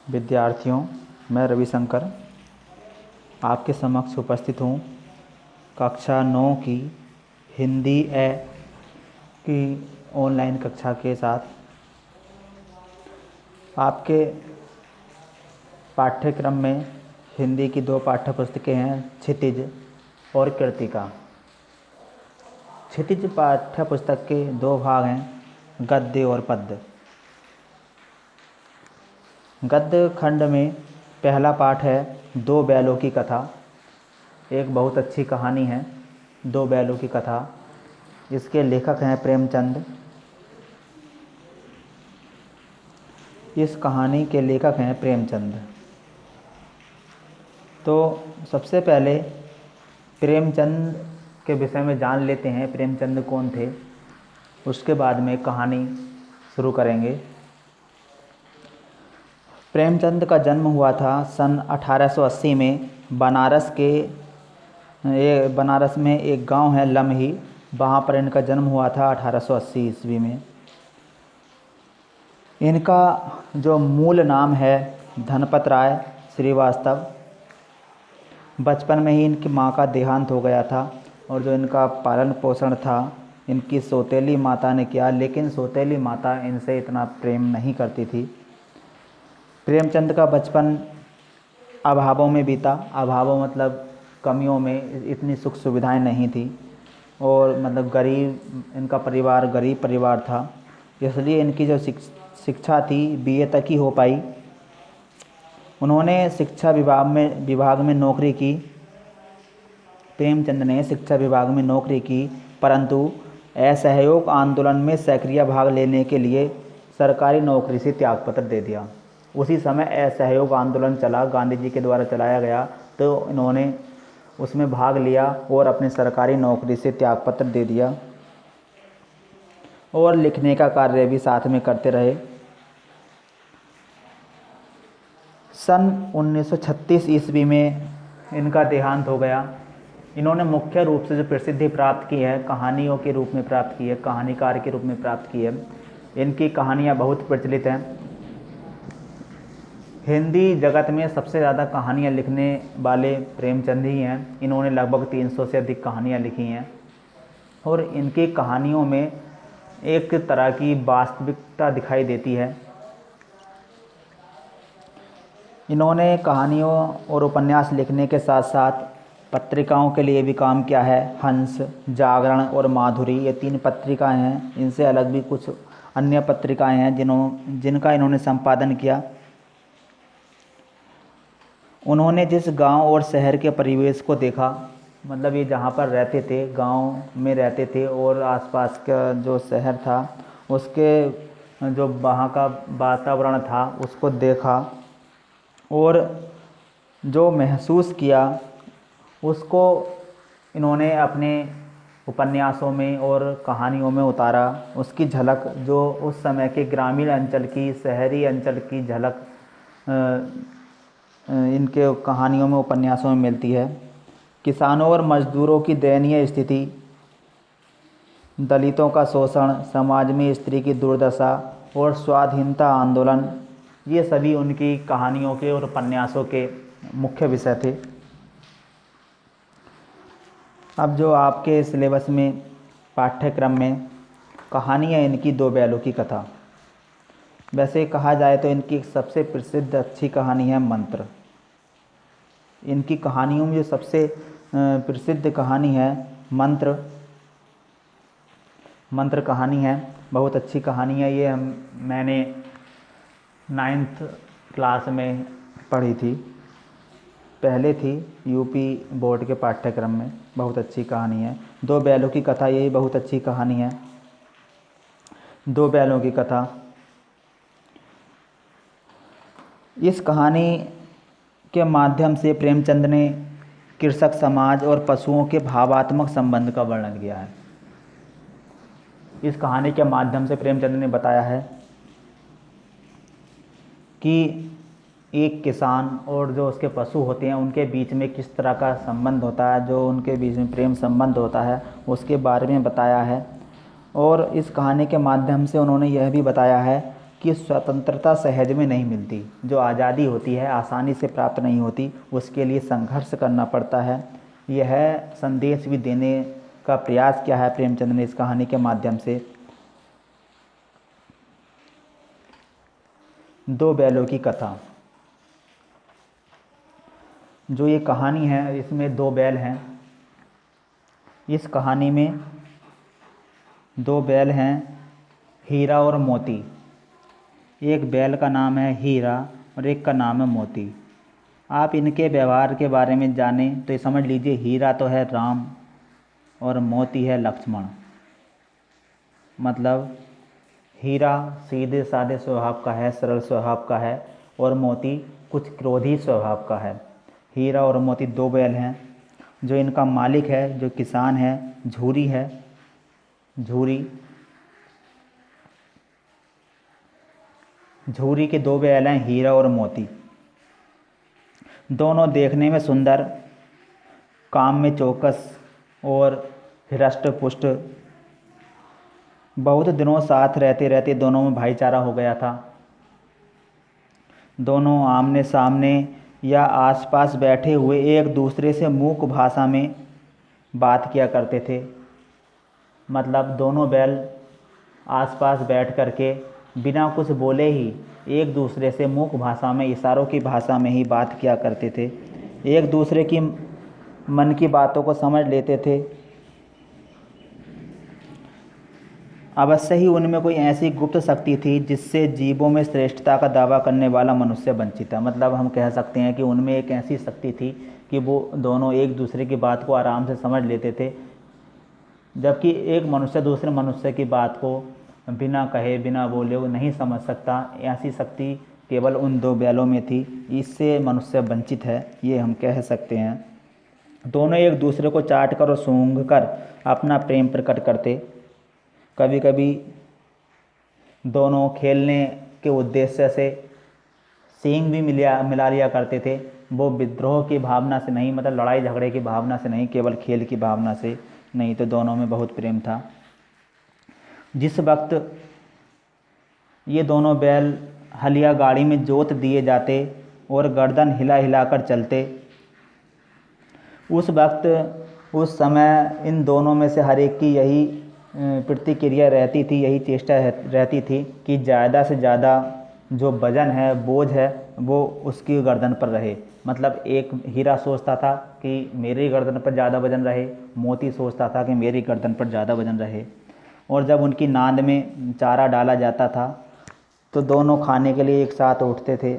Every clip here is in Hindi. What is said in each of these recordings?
विद्यार्थियों, मैं रविशंकर आपके समक्ष उपस्थित हूँ कक्षा 9 की हिंदी ए की ऑनलाइन कक्षा के साथ। आपके पाठ्यक्रम में हिंदी की 2 पाठ्य पुस्तकें हैं, क्षितिज और कृतिका। क्षितिज पाठ्य पुस्तक के 2 भाग हैं, गद्य और पद्य। गद्य खंड में पहला पाठ है 2 बैलों की कथा। एक बहुत अच्छी कहानी है 2 बैलों की कथा। इसके लेखक हैं प्रेमचंद। इस कहानी के लेखक हैं प्रेमचंद। तो सबसे पहले प्रेमचंद के विषय में जान लेते हैं, प्रेमचंद कौन थे। उसके बाद में कहानी शुरू करेंगे। प्रेमचंद का जन्म हुआ था सन 1880 में बनारस में एक गांव है लम्ही, वहाँ पर इनका जन्म हुआ था 1880 ईस्वी में। इनका जो मूल नाम है धनपत राय श्रीवास्तव। बचपन में ही इनकी माँ का देहांत हो गया था और जो इनका पालन पोषण था इनकी सौतेली माता ने किया, लेकिन सौतेली माता इनसे इतना प्रेम नहीं करती थी। प्रेमचंद का बचपन अभावों में बीता। अभावों मतलब कमियों में, इतनी सुख सुविधाएं नहीं थी और मतलब इनका परिवार गरीब परिवार था, इसलिए इनकी जो शिक्षा थी बीए तक ही हो पाई। उन्होंने शिक्षा विभाग में नौकरी की। प्रेमचंद ने शिक्षा विभाग में नौकरी की, परंतु असहयोग आंदोलन में सक्रिय भाग लेने के लिए सरकारी नौकरी से त्यागपत्र दे दिया। उसी समय असहयोग आंदोलन चला, गांधी जी के द्वारा चलाया गया, तो इन्होंने उसमें भाग लिया और अपनी सरकारी नौकरी से त्यागपत्र दे दिया और लिखने का कार्य भी साथ में करते रहे। सन 1936 ईस्वी में इनका देहांत हो गया। इन्होंने मुख्य रूप से जो प्रसिद्धि प्राप्त की है कहानियों के रूप में प्राप्त की है, कहानीकार के रूप में प्राप्त की है। इनकी कहानियाँ बहुत प्रचलित हैं। हिंदी जगत में सबसे ज़्यादा कहानियाँ लिखने वाले प्रेमचंद ही हैं। इन्होंने लगभग 300 से अधिक कहानियाँ लिखी हैं और इनकी कहानियों में एक तरह की वास्तविकता दिखाई देती है। इन्होंने कहानियों और उपन्यास लिखने के साथ साथ पत्रिकाओं के लिए भी काम किया है। हंस, जागरण और माधुरी, ये 3 पत्रिकाएं हैं। इनसे अलग भी कुछ अन्य पत्रिकाएं हैं जिनका इन्होंने संपादन किया। उन्होंने जिस गांव और शहर के परिवेश को देखा, मतलब ये जहाँ पर रहते थे, गांव में रहते थे और आसपास का जो शहर था उसके जो वहाँ का वातावरण था उसको देखा और जो महसूस किया उसको इन्होंने अपने उपन्यासों में और कहानियों में उतारा। उसकी झलक जो उस समय के ग्रामीण अंचल की, शहरी अंचल की झलक इनके कहानियों में, उपन्यासों में मिलती है। किसानों और मजदूरों की दयनीय स्थिति, दलितों का शोषण, समाज में स्त्री की दुर्दशा और स्वाधीनता आंदोलन, ये सभी उनकी कहानियों के और उपन्यासों के मुख्य विषय थे। अब जो आपके सिलेबस में पाठ्यक्रम में कहानी है इनकी 2 बैलों की कथा। वैसे कहा जाए तो इनकी सबसे प्रसिद्ध अच्छी कहानी है मंत्र। इनकी कहानियों में जो सबसे प्रसिद्ध कहानी है मंत्र कहानी है। बहुत अच्छी कहानी है ये। मैंने 9th क्लास में पढ़ी थी, पहले थी यूपी बोर्ड के पाठ्यक्रम में। बहुत अच्छी कहानी है। 2 बैलों की कथा, यही बहुत अच्छी कहानी है। 2 बैलों की कथा। इस कहानी के माध्यम से प्रेमचंद ने कृषक समाज और पशुओं के भावात्मक संबंध का वर्णन किया है। इस कहानी के माध्यम से प्रेमचंद ने बताया है कि एक किसान और जो उसके पशु होते हैं उनके बीच में किस तरह का संबंध होता है, जो उनके बीच में प्रेम संबंध होता है उसके बारे में बताया है। और इस कहानी के माध्यम से उन्होंने यह भी बताया है कि स्वतंत्रता सहज में नहीं मिलती। जो आज़ादी होती है आसानी से प्राप्त नहीं होती, उसके लिए संघर्ष करना पड़ता है। यह संदेश भी देने का प्रयास किया है प्रेमचंद ने इस कहानी के माध्यम से। दो बैलों की कथा। जो ये कहानी है इसमें दो बैल हैं। इस कहानी में दो बैल हैं, हीरा और मोती। एक बैल का नाम है हीरा और एक का नाम है मोती। आप इनके व्यवहार के बारे में जानें तो ये समझ लीजिए, हीरा तो है राम और मोती है लक्ष्मण। मतलब हीरा सीधे साधे स्वभाव का है, सरल स्वभाव का है, और मोती कुछ क्रोधी स्वभाव का है। हीरा और मोती दो बैल हैं। जो इनका मालिक है, जो किसान है, झूरी है, झूरी के दो बैल हैं, हीरा और मोती। दोनों देखने में सुंदर, काम में चौकस और हृष्ट पुष्ट। बहुत दिनों साथ रहते रहते दोनों में भाईचारा हो गया था। दोनों आमने सामने या आसपास बैठे हुए एक दूसरे से मूक भाषा में बात किया करते थे। मतलब दोनों बैल आसपास बैठ करके बिना कुछ बोले ही एक दूसरे से मूक भाषा में, इशारों की भाषा में ही बात किया करते थे। एक दूसरे की मन की बातों को समझ लेते थे। अवश्य ही उनमें कोई ऐसी गुप्त शक्ति थी जिससे जीवों में श्रेष्ठता का दावा करने वाला मनुष्य वंचित था। मतलब हम कह सकते हैं कि उनमें एक ऐसी शक्ति थी कि वो दोनों एक दूसरे की बात को आराम से समझ लेते थे, जबकि एक मनुष्य दूसरे मनुष्य की बात को बिना कहे बिना बोले वो नहीं समझ सकता। ऐसी शक्ति केवल उन दो बैलों में थी। इससे मनुष्य वंचित है, ये हम कह सकते हैं। दोनों एक दूसरे को चाट कर और सूंघ कर अपना प्रेम प्रकट करते। कभी कभी दोनों खेलने के उद्देश्य से सींग भी मिला लिया करते थे। वो विद्रोह की भावना से नहीं, मतलब लड़ाई झगड़े की भावना से नहीं, केवल खेल की भावना से। नहीं तो दोनों में बहुत प्रेम था। जिस वक्त ये दोनों बैल हल या गाड़ी में जोत दिए जाते और गर्दन हिला हिला कर चलते, उस समय इन दोनों में से हर एक की यही प्रतिक्रिया रहती थी, यही चेष्टा रहती थी कि ज़्यादा से ज़्यादा जो वज़न है, बोझ है, वो उसकी गर्दन पर रहे। मतलब एक हीरा सोचता था कि मेरी गर्दन पर ज़्यादा वज़न रहे, मोती सोचता था कि मेरी गर्दन पर ज़्यादा वज़न रहे। और जब उनकी नांद में चारा डाला जाता था तो दोनों खाने के लिए एक साथ उठते थे,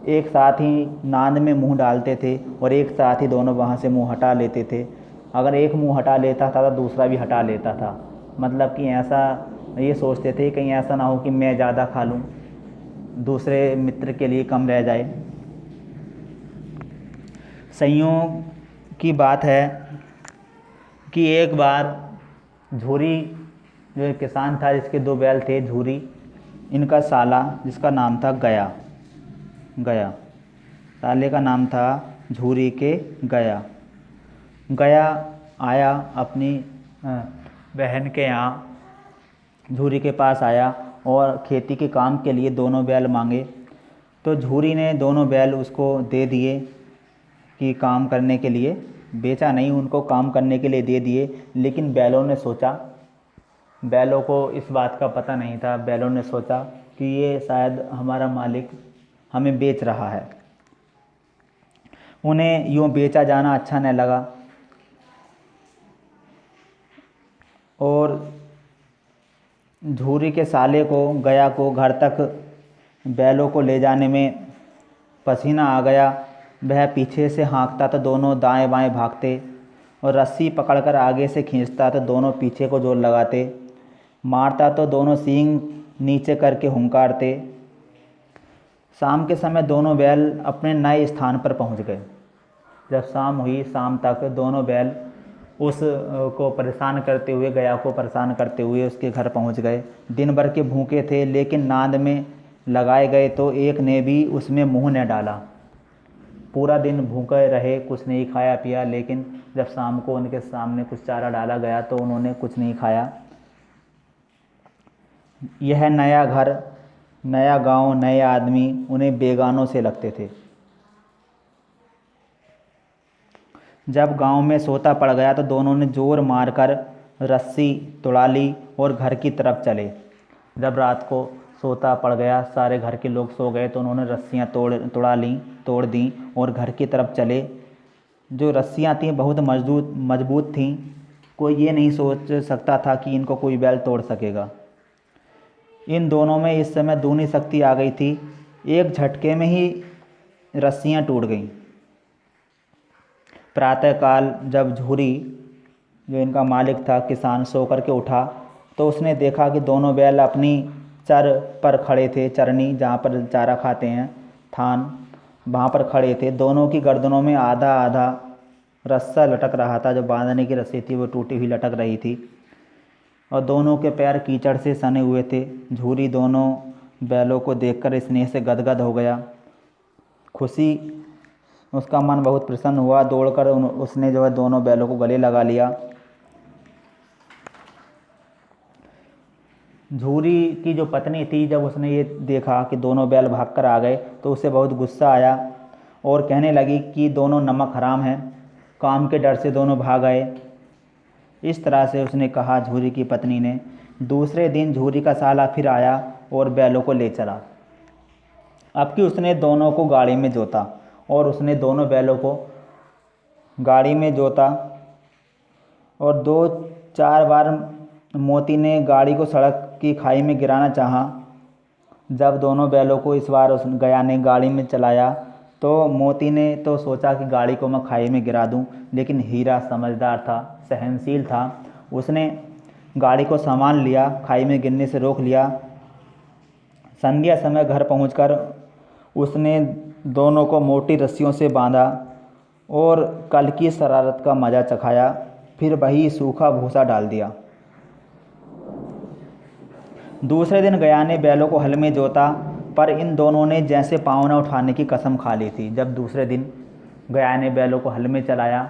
एक साथ ही नांद में मुंह डालते थे और एक साथ ही दोनों वहाँ से मुंह हटा लेते थे। अगर एक मुंह हटा लेता था तो दूसरा भी हटा लेता था। मतलब कि ऐसा ये सोचते थे कहीं ऐसा ना हो कि मैं ज़्यादा खा लूँ, दूसरे मित्र के लिए कम रह जाए। संयोग की बात है कि एक बार झूरी, जो एक किसान था जिसके दो बैल थे, झूरी, इनका साला जिसका नाम था गया, साले का नाम था झूरी के गया आया अपनी बहन के यहाँ, झूरी के पास आया और खेती के काम के लिए दोनों बैल मांगे। तो झूरी ने दोनों बैल उसको दे दिए कि काम करने के लिए, बेचा नहीं, उनको काम करने के लिए दे दिए। लेकिन बैलों ने सोचा, बैलों को इस बात का पता नहीं था, बैलों ने सोचा कि ये शायद हमारा मालिक हमें बेच रहा है। उन्हें यूँ बेचा जाना अच्छा नहीं लगा और झूरी के साले को, गया को, घर तक बैलों को ले जाने में पसीना आ गया। वह पीछे से हाँकता तो दोनों दाएं बाएं भागते और रस्सी पकड़कर आगे से खींचता तो दोनों पीछे को जोर लगाते, मारता तो दोनों सींग नीचे करके हुंकारते। शाम के समय दोनों बैल अपने नए स्थान पर पहुंच गए। जब शाम हुई, शाम तक दोनों बैल उस को परेशान करते हुए, गया को परेशान करते हुए उसके घर पहुंच गए। दिन भर के भूखे थे लेकिन नांद में लगाए गए तो एक ने भी उसमें मुंह न डाला। पूरा दिन भूखे रहे, कुछ नहीं खाया पिया, लेकिन जब शाम को उनके सामने कुछ चारा डाला गया तो उन्होंने कुछ नहीं खाया। यह नया घर नया गांव, नए आदमी उन्हें बेगानों से लगते थे। जब गांव में सोता पड़ गया तो दोनों ने जोर मारकर रस्सी तोड़ा ली और घर की तरफ चले। जब रात को सोता पड़ गया, सारे घर के लोग सो गए, तो उन्होंने रस्सियाँ तोड़ दी और घर की तरफ चले। जो रस्सियाँ थीं बहुत मजबूत थीं, कोई ये नहीं सोच सकता था कि इनको कोई बैल तोड़ सकेगा। इन दोनों में इस समय दूनी शक्ति आ गई थी। एक झटके में ही रस्सियाँ टूट गईं। प्रातःकाल जब झूरी, जो इनका मालिक था, किसान, सो कर के उठा तो उसने देखा कि दोनों बैल अपनी चर पर खड़े थे। चरनी, जहाँ पर चारा खाते हैं, थान, वहाँ पर खड़े थे। दोनों की गर्दनों में आधा आधा रस्सा लटक रहा था। जो बांधने की रस्सी थी वो टूटी हुई लटक रही थी और दोनों के पैर कीचड़ से सने हुए थे। झूरी दोनों बैलों को देखकर स्नेह से गदगद हो गया। खुशी, उसका मन बहुत प्रसन्न हुआ। दौड़कर उसने जो है दोनों बैलों को गले लगा लिया। झूरी की जो पत्नी थी, जब उसने ये देखा कि दोनों बैल भागकर आ गए तो उसे बहुत गुस्सा आया और कहने लगी कि दोनों नमक हराम हैं, काम के डर से दोनों भाग आए। इस तरह से उसने कहा झूरी की पत्नी ने। दूसरे दिन झूरी का साला फिर आया और बैलों को ले चला। अब कि उसने दोनों को गाड़ी में जोता और उसने दोनों बैलों को गाड़ी में जोता और 2-4 बार मोती ने गाड़ी को सड़क की खाई में गिराना चाहा। जब दोनों बैलों को इस बार उस गया ने गाड़ी में चलाया तो मोती ने तो सोचा कि गाड़ी को मैं खाई में गिरा दूं, लेकिन हीरा समझदार था, सहनशील था। उसने गाड़ी को संभाल लिया, खाई में गिरने से रोक लिया। संध्या समय घर पहुंचकर उसने दोनों को मोटी रस्सियों से बांधा और कल की शरारत का मज़ा चखाया। फिर वही सूखा भूसा डाल दिया। दूसरे दिन गया ने बैलों को हल में जोता, पर इन दोनों ने जैसे पाँव न उठाने की कसम खा ली थी। जब दूसरे दिन गया ने बैलों को हल में चलाया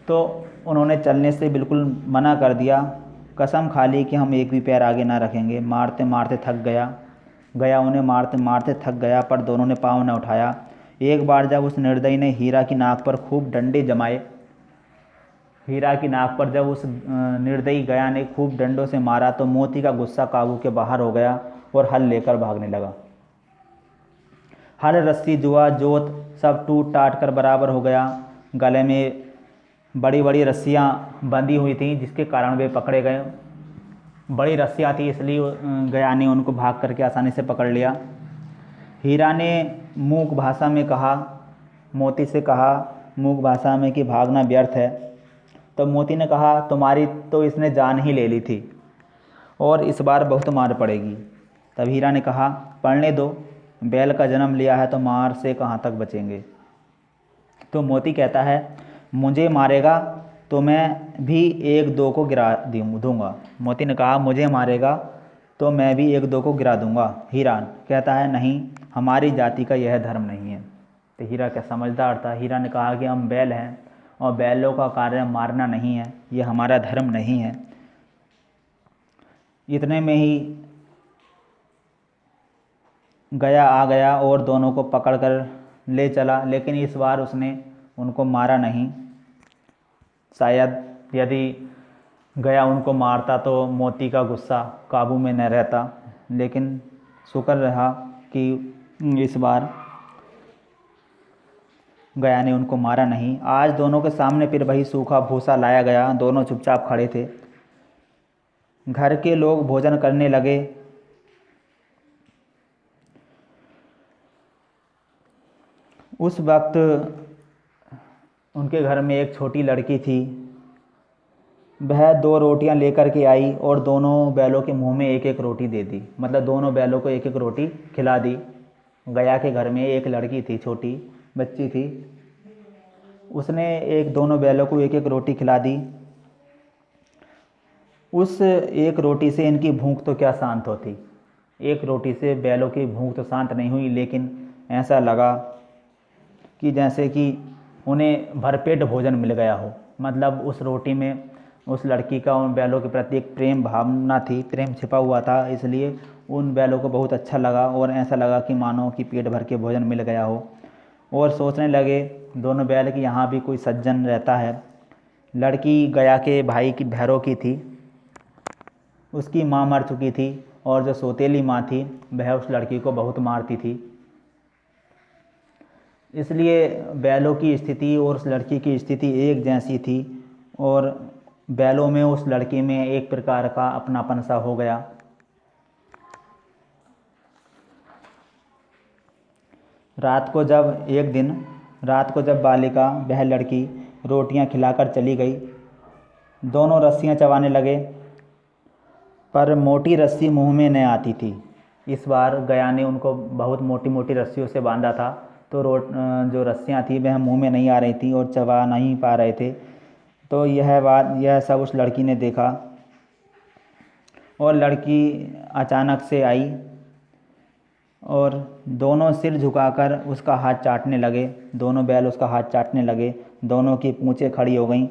तो उन्होंने चलने से बिल्कुल मना कर दिया। कसम खा ली कि हम एक भी पैर आगे ना रखेंगे। मारते मारते थक गया उन्हें मारते मारते थक गया, पर दोनों ने पाँव न उठाया। एक बार जब उस निर्दयी ने हीरा की नाक पर खूब डंडे जमाए, हीरा की नाक पर जब उस निर्दयी गया ने खूब डंडों से मारा तो मोती का गुस्सा काबू के बाहर हो गया और हल लेकर भागने लगा। हल, रस्सी, जुआ, जोत सब टूट टाट कर बराबर हो गया। गले में बड़ी बड़ी रस्सियाँ बंधी हुई थीं, जिसके कारण वे पकड़े गए। बड़ी रस्सियाँ थी, इसलिए गया ने उनको भाग करके आसानी से पकड़ लिया। हीरा ने मूक भाषा में कहा, मोती से कहा मूक भाषा में कि भागना व्यर्थ है। तो मोती ने कहा, तुम्हारी तो इसने जान ही ले ली थी और इस बार बहुत मार पड़ेगी। तब हीरा ने कहा, पढ़ने दो, बैल का जन्म लिया है तो मार से कहाँ तक बचेंगे। तो मोती कहता है, मुझे मारेगा तो मैं भी 1-2 को गिरा दूंगा। मोती ने कहा, मुझे मारेगा तो मैं भी 1-2 को गिरा दूंगा। हीरा कहता है, नहीं, हमारी जाति का यह धर्म नहीं है। तो हीरा क्या समझदार था। हीरा ने कहा कि हम बैल हैं और बैलों का कार्य मारना नहीं है, ये हमारा धर्म नहीं है। इतने में ही गया आ गया और दोनों को पकड़कर ले चला, लेकिन इस बार उसने उनको मारा नहीं। शायद यदि गया उनको मारता तो मोती का गुस्सा काबू में न रहता, लेकिन शुक्र रहा कि इस बार गया ने उनको मारा नहीं। आज दोनों के सामने फिर वही सूखा भूसा लाया गया। दोनों चुपचाप खड़े थे। घर के लोग भोजन करने लगे। उस वक्त उनके घर में एक छोटी लड़की थी। वह 2 रोटियां लेकर के आई और दोनों बैलों के मुंह में 1-1 रोटी दे दी। मतलब दोनों बैलों को 1-1 रोटी खिला दी। गया के घर में एक लड़की थी, छोटी बच्ची थी। उसने दोनों बैलों को 1-1 रोटी खिला दी। उस एक रोटी से इनकी भूख तो क्या शांत होती। एक रोटी से बैलों की भूख तो शांत नहीं हुई, लेकिन ऐसा लगा कि जैसे कि उन्हें भरपेट भोजन मिल गया हो। मतलब उस रोटी में उस लड़की का उन बैलों के प्रति एक प्रेम भावना थी, प्रेम छिपा हुआ था, इसलिए उन बैलों को बहुत अच्छा लगा और ऐसा लगा कि मानो कि पेट भर के भोजन मिल गया हो। और सोचने लगे दोनों बैल कि यहाँ भी कोई सज्जन रहता है। लड़की गया के भाई की भैरव की थी, उसकी माँ मर चुकी थी और जो सौतेली माँ थी वह उस लड़की को बहुत मारती थी। इसलिए बैलों की स्थिति और उस लड़की की स्थिति एक जैसी थी और बैलों में उस लड़की में एक प्रकार का अपनापन सा हो गया। रात को जब बालिका वह लड़की रोटियां खिलाकर चली गई, दोनों रस्सियां चबाने लगे, पर मोटी रस्सी मुंह में न आती थी। इस बार गया ने उनको बहुत मोटी मोटी रस्सियों से बांधा था, तो जो रस्सियां थी वह मुंह में नहीं आ रही थी और चबा नहीं पा रहे थे। तो यह सब उस लड़की ने देखा और लड़की अचानक से आई और दोनों सिर झुकाकर उसका हाथ चाटने लगे। दोनों बैल उसका हाथ चाटने लगे, दोनों की पूंछें खड़ी हो गईं।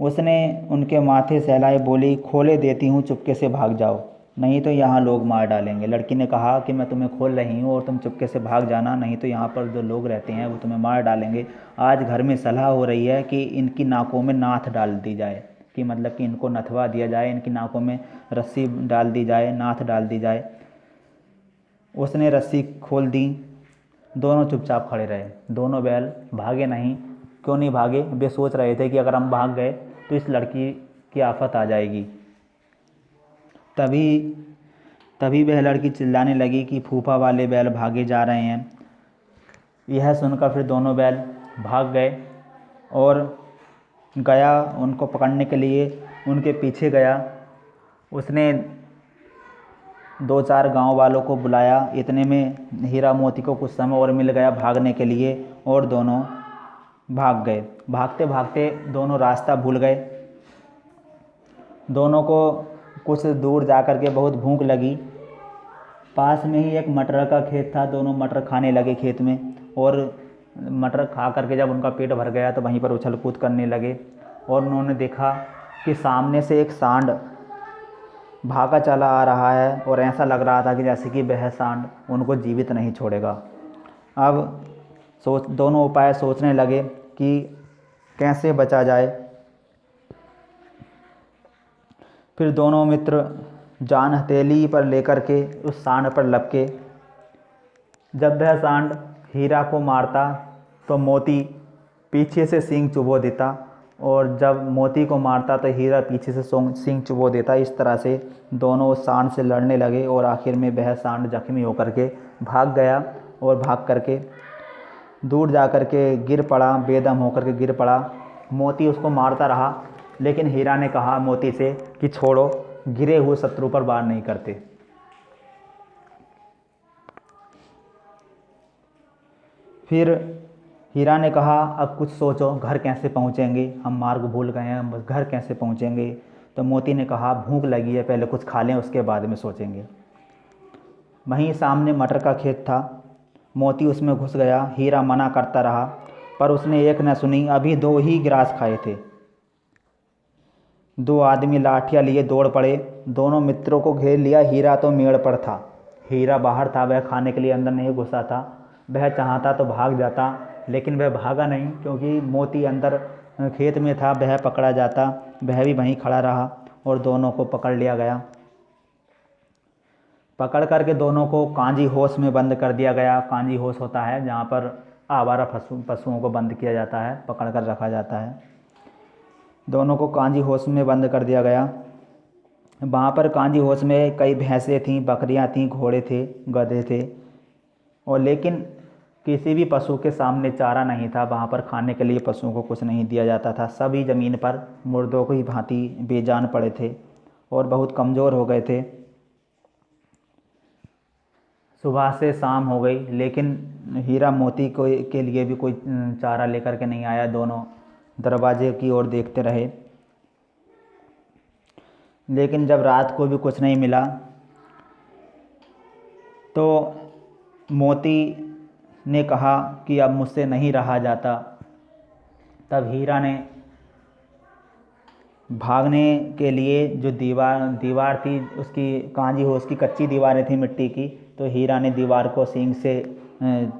उसने उनके माथे सहलाए, बोली, खोले देती हूँ, चुपके से भाग जाओ, नहीं तो यहाँ लोग मार डालेंगे। लड़की ने कहा कि मैं तुम्हें खोल रही हूँ और तुम चुपके से भाग जाना, नहीं तो यहाँ पर जो लोग रहते हैं वो तुम्हें मार डालेंगे। आज घर में सलाह हो रही है कि इनकी नाकों में नाथ डाल दी जाए, कि मतलब कि इनको नथवा दिया जाए, इनकी नाकों में रस्सी डाल दी जाए, नाथ डाल दी जाए। उसने रस्सी खोल दी, दोनों चुपचाप खड़े रहे। दोनों बैल भागे नहीं। क्यों नहीं भागे? वे सोच रहे थे कि अगर हम भाग गए तो इस लड़की की आफत आ जाएगी। तभी वह लड़की चिल्लाने लगी कि फूफा वाले बैल भागे जा रहे हैं। यह सुनकर फिर दोनों बैल भाग गए और गया उनको पकड़ने के लिए उनके पीछे गया। उसने 2-4 गांव वालों को बुलाया। इतने में हीरा मोती को कुछ समय और मिल गया भागने के लिए और दोनों भाग गए। भागते भागते दोनों रास्ता भूल गए। दोनों को कुछ दूर जाकर के बहुत भूख लगी। पास में ही एक मटर का खेत था, दोनों मटर खाने लगे खेत में और मटर खा करके जब उनका पेट भर गया तो वहीं पर उछल कूद करने लगे और उन्होंने देखा कि सामने से एक सांड भागा चला आ रहा है और ऐसा लग रहा था कि जैसे कि वह सांड उनको जीवित नहीं छोड़ेगा। अब दोनों उपाय सोचने लगे कि कैसे बचा जाए। फिर दोनों मित्र जान हथेली पर लेकर के उस सांड पर लपके। जब वह सांड हीरा को मारता तो मोती पीछे से सींग चुभो देता और जब मोती को मारता तो हीरा पीछे से सींग चुभो देता। इस तरह से दोनों उस सांड से लड़ने लगे और आखिर में वह सांड जख्मी होकर के भाग गया और भाग करके दूर जा कर के गिर पड़ा, बेदम होकर के गिर पड़ा। मोती उसको मारता रहा, लेकिन हीरा ने कहा मोती से कि छोड़ो, गिरे हुए शत्रु पर वार नहीं करते। फिर हीरा ने कहा अब कुछ सोचो, घर कैसे पहुँचेंगे, हम मार्ग भूल गए हैं, हम घर कैसे पहुँचेंगे। तो मोती ने कहा भूख लगी है, पहले कुछ खा लें, उसके बाद में सोचेंगे। वहीं सामने मटर का खेत था। मोती उसमें घुस गया। हीरा मना करता रहा पर उसने एक न सुनी। अभी 2 ही ग्रास खाए थे। 2 आदमी लाठियाँ लिए दौड़ पड़े, दोनों मित्रों को घेर लिया। हीरा तो मेड़ पर था, हीरा बाहर था, वह खाने के लिए अंदर नहीं घुसा था। वह चाहता तो भाग जाता, लेकिन वह भागा नहीं क्योंकि मोती अंदर खेत में था, वह पकड़ा जाता। वह भी वहीं खड़ा रहा और दोनों को पकड़ लिया गया। पकड़ करके दोनों को कांजी होश में बंद कर दिया गया। कांजी होश होता है जहाँ पर आवारा पशुओं को बंद किया जाता है, पकड़ कर रखा जाता है। दोनों को कांजी होश में बंद कर दिया गया। वहाँ पर कांजी होश में कई भैंसें थीं, बकरियाँ थीं, घोड़े थे, गधे थे और लेकिन किसी भी पशु के सामने चारा नहीं था। वहाँ पर खाने के लिए पशुओं को कुछ नहीं दिया जाता था। सभी ज़मीन पर मुर्दों की भांति बेजान पड़े थे और बहुत कमज़ोर हो गए थे। सुबह से शाम हो गई, लेकिन हीरा मोती को के लिए भी कोई चारा लेकर के नहीं आया। दोनों दरवाजे की ओर देखते रहे, लेकिन जब रात को भी कुछ नहीं मिला तो मोती ने कहा कि अब मुझसे नहीं रहा जाता। तब हीरा ने भागने के लिए जो दीवार थी उसकी कांजी हो, उसकी कच्ची दीवारें थी मिट्टी की, तो हीरा ने दीवार को सींग से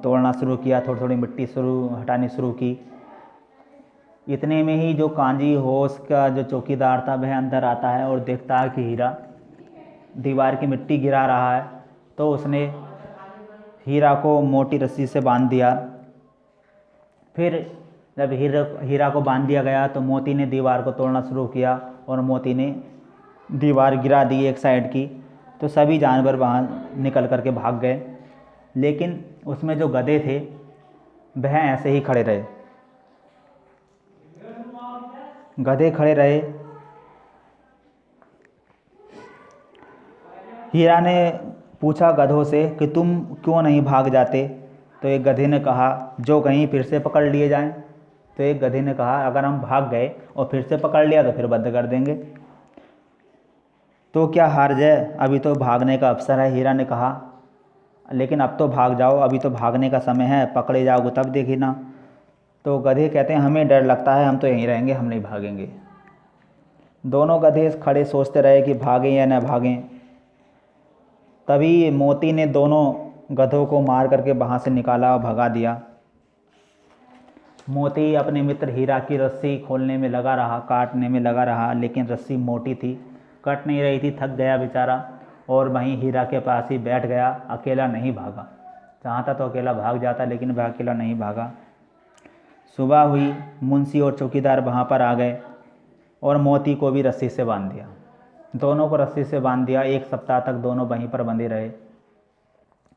तोड़ना शुरू किया, थोड़ी थोड़ी मिट्टी हटानी शुरू की। इतने में ही जो कांजी होश का जो चौकीदार था वह अंदर आता है और देखता है कि हीरा दीवार की मिट्टी गिरा रहा है, तो उसने हीरा को मोटी रस्सी से बांध दिया। फिर जब हीरा को बांध दिया गया तो मोती ने दीवार को तोड़ना शुरू किया और मोती ने दीवार गिरा दी एक साइड की, तो सभी जानवर वहाँ निकल करके भाग गए। लेकिन उसमें जो गधे थे वह ऐसे ही खड़े रहे। गधे खड़े रहे। हीरा ने पूछा गधों से कि तुम क्यों नहीं भाग जाते? तो एक गधे ने कहा जो कहीं फिर से पकड़ लिए जाएं। तो एक गधे ने कहा अगर हम भाग गए और फिर से पकड़ लिया तो फिर बंद कर देंगे, तो क्या हार जाए, अभी तो भागने का अवसर है। हीरा ने कहा लेकिन अब तो भाग जाओ, अभी तो भागने का समय है, पकड़े जाओगे तब देखी ना। तो गधे कहते हैं हमें डर लगता है, हम तो यहीं रहेंगे, हम नहीं भागेंगे। दोनों गधे खड़े सोचते रहे कि भागें या न भागें। तभी मोती ने दोनों गधों को मार करके वहाँ से निकाला और भगा दिया। मोती अपने मित्र हीरा की रस्सी खोलने में लगा रहा, काटने में लगा रहा, लेकिन रस्सी मोटी थी, कट नहीं रही थी, थक गया बेचारा और वहीं हीरा के पास ही बैठ गया, अकेला नहीं भागा। चाहता तो अकेला भाग जाता लेकिन वह अकेला नहीं भागा। सुबह हुई, मुंशी और चौकीदार वहाँ पर आ गए और मोती को भी रस्सी से बांध दिया। दोनों को रस्सी से बांध दिया। 1 सप्ताह तक दोनों वहीं पर बंधे रहे।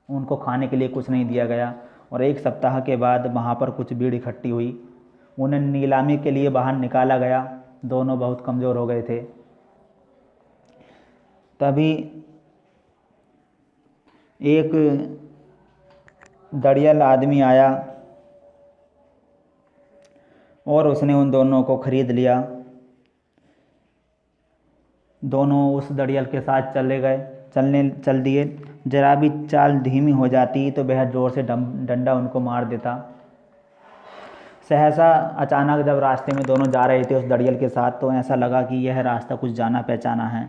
उनको खाने के लिए कुछ नहीं दिया गया और 1 सप्ताह के बाद वहाँ पर कुछ भीड़ इकट्ठी हुई। उन्हें नीलामी के लिए बाहर निकाला गया। दोनों बहुत कमज़ोर हो गए थे। तभी एक दड़ियल आदमी आया और उसने उन दोनों को खरीद लिया। दोनों उस दड़ियल के साथ चल दिए। जरा भी चाल धीमी हो जाती तो वह जोर से डंडा उनको मार देता। सहसा अचानक जब रास्ते में दोनों जा रहे थे उस दड़ियल के साथ, तो ऐसा लगा कि यह रास्ता कुछ जाना पहचाना है।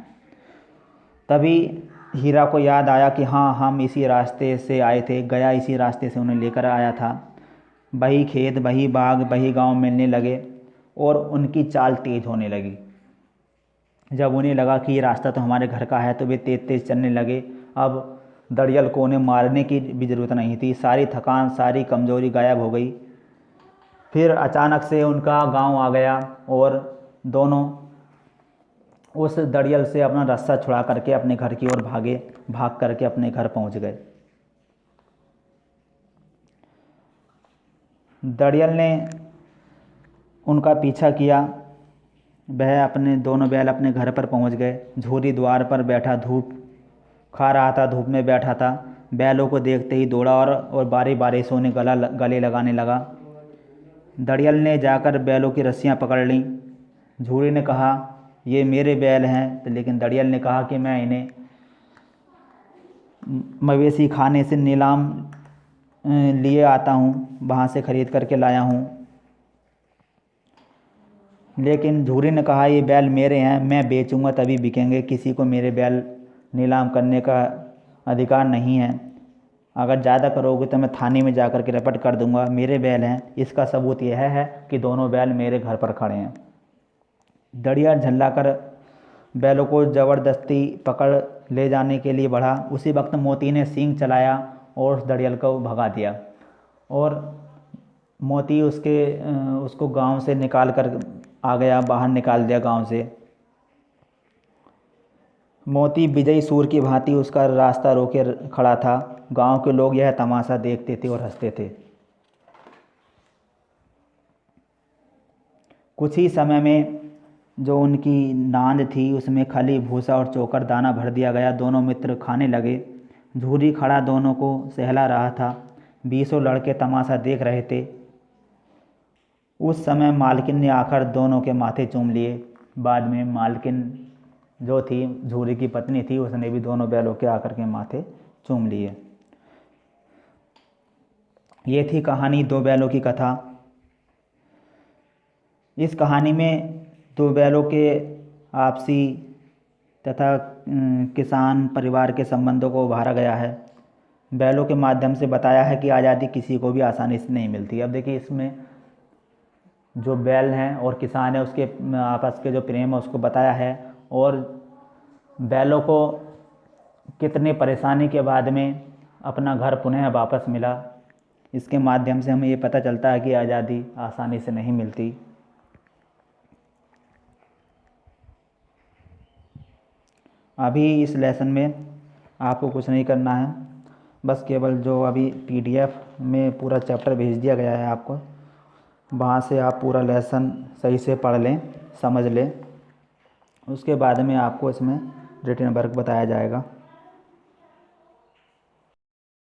तभी हीरा को याद आया कि हाँ, हम इसी रास्ते से आए थे, गया इसी रास्ते से उन्हें लेकर आया था। वही खेत, वही बाग, वही गांव मिलने लगे और उनकी चाल तेज़ होने लगी। जब उन्हें लगा कि ये रास्ता तो हमारे घर का है तो वे तेज़ तेज़ चलने लगे। अब दड़ियल को उन्हें मारने की भी ज़रूरत नहीं थी, सारी थकान, सारी कमज़ोरी गायब हो गई। फिर अचानक से उनका गांव आ गया और दोनों उस दड़ियल से अपना रास्ता छुड़ा करके अपने घर की ओर भागे। भाग करके अपने घर पहुंच गए। दड़ियल ने उनका पीछा किया। वह दोनों बैल अपने घर पर पहुंच गए। झूरी द्वार पर बैठा धूप खा रहा था, धूप में बैठा था। बैलों को देखते ही दौड़ा और बारी बारी से उन्हें गले लगाने लगा। दड़ियल ने जाकर बैलों की रस्सियां पकड़ लीं। झूरी ने कहा ये मेरे बैल हैं, तो लेकिन दड़ियल ने कहा कि मैं इन्हें मवेशी खाने से नीलाम लिए आता हूँ, वहाँ से ख़रीद करके लाया हूँ। लेकिन झूरी ने कहा ये बैल मेरे हैं, मैं बेचूंगा तभी बिकेंगे, किसी को मेरे बैल नीलाम करने का अधिकार नहीं है। अगर ज़्यादा करोगे तो मैं थाने में जा कर के रिपोर्ट कर दूंगा। मेरे बैल हैं, इसका सबूत यह है कि दोनों बैल मेरे घर पर खड़े हैं। दड़ियल झल्लाकर बैलों को ज़बरदस्ती पकड़ ले जाने के लिए बढ़ा। उसी वक्त मोती ने सींग चलाया और उस दड़ियल को भगा दिया और मोती उसको गांव से निकाल कर आ गया, बाहर निकाल दिया गांव से। मोती विजयी सूर की भांति उसका रास्ता रोके खड़ा था। गांव के लोग यह तमाशा देखते थे और हंसते थे। कुछ ही समय में जो उनकी नांद थी उसमें खली, भूसा और चोकर दाना भर दिया गया। दोनों मित्र खाने लगे। झूरी खड़ा दोनों को सहला रहा था। 20 लड़के तमाशा देख रहे थे। उस समय मालकिन ने आकर दोनों के माथे चूम लिए। बाद में मालकिन जो थी, झूरी की पत्नी थी, उसने भी दोनों बैलों के आकर के माथे चूम लिए। ये थी कहानी 2 बैलों की कथा। इस कहानी में 2 बैलों के आपसी तथा किसान परिवार के संबंधों को उभारा गया है। बैलों के माध्यम से बताया है कि आज़ादी किसी को भी आसानी से नहीं मिलती। अब देखिए इसमें जो बैल हैं और किसान है उसके आपस के जो प्रेम है उसको बताया है, और बैलों को कितनी परेशानी के बाद में अपना घर पुनः वापस मिला। इसके माध्यम से हमें ये पता चलता है कि आज़ादी आसानी से नहीं मिलती। अभी इस लेसन में आपको कुछ नहीं करना है, बस केवल जो अभी पीडीएफ में पूरा चैप्टर भेज दिया गया है आपको, वहाँ से आप पूरा लेसन सही से पढ़ लें, समझ लें। उसके बाद में आपको इसमें रिटन वर्क बताया जाएगा।